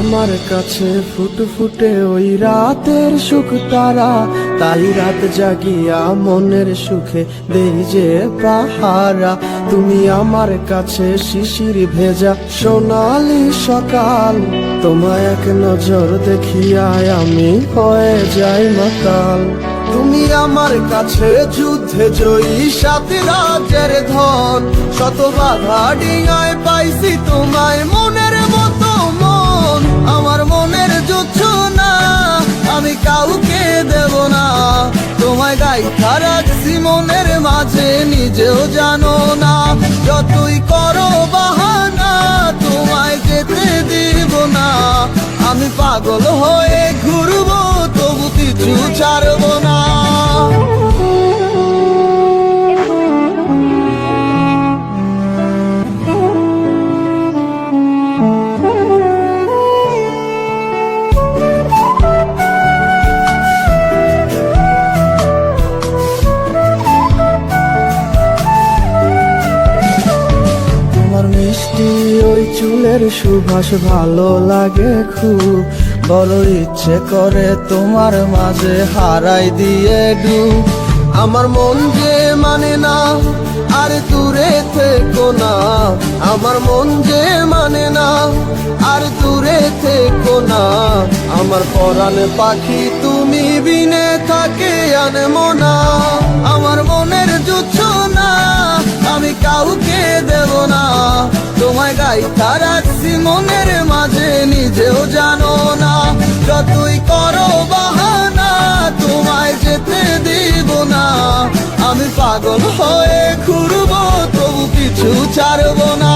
আমার কাছে ফুটফুটে ওই রাতের সুখ তারা, তাই রাত জাগিয়া মনের সুখে দেই যে পাহারা। তুমি আমার কাছে শিশির ভেজা সোনালি সকাল, তোমায় এক নজর দেখিয়ায় আমি হয়ে যাই মাতাল। তুমি আমার কাছে যুদ্ধে জয়ী সাত রাজ্যের ধন, শত বাধা ডিঙায় পাইছি তোমায় মনের মতো মন। আমার মনের যুদ্ধ না আমি কাউকে দেব না, তোমায় গাইথা রাখছি মনের মাঝে নিজেও জানো না। যতই করো বাহানা তোমায় যেতে দিব না, আমি পাগল হয়ে ঘুরবো তবু কিছু ছাড়বো না। মিষ্টি ওই চুলের সুবাস ভালো লাগে খুব, বড় ইচ্ছে করে তোমার মাঝে হারাই দিয়ে ডুব। আমার মন যে মানে না আর দূরে থেকো না, আমার মন যে মানে না আর দূরে থেকো না। আমার পরাণ পাখি তুমি বিনে থাকে আনমো না, আমার মনের যুচ্ছ না আমি কাউকে দেব না। তোমায় গাইথা রাখছি মনের মাঝে নিজেও জানো না, যতই করো বাহানা তোমায় যেতে দিব না। আমি পাগল হয়ে ঘুরবো তবু কিছু ছাড়বো না।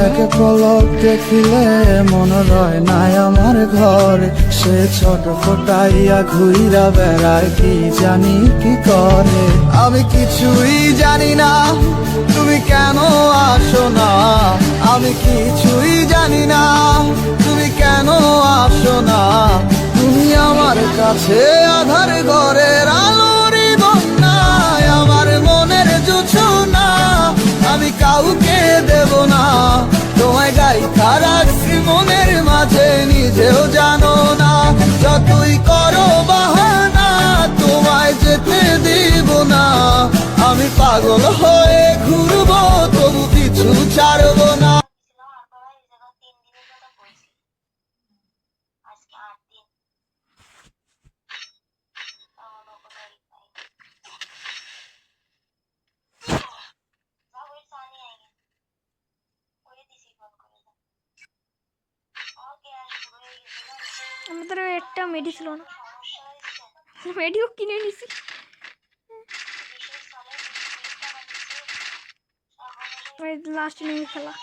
এক পলক দেখিলে মন রয় নাই আমার ঘরে, সে ছোট ফোটাইয়া ঘুইরা বেড়ায় কি জানি কি করে। আমি কিছুই জানি না তুমি কেন আসো না, আমি কিছুই জানি না তুমি কেন আসো না। তুমি আমার কাছে আধার ঘরের আলোরই বন্যায়, আমার মনের জুছো না আমি কাউকে দেব না। তোমায় গাইথা রাখছি মনের মাঝে নিজেও জানো না, যতই করো বাহানা তোমায় যেতে দিব না। আমি পাগল হয়ে ঘুরবো তবু কিছু ছাড়বো না। আমাদের একটা মেডি ছিল না, মেডিও কিনে নিছি। লাস্ট নিয়ে খেলা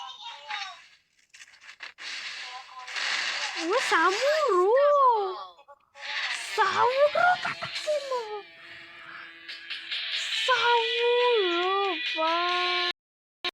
ও সামুরো সামুরো কাটাছিল সামুরো বা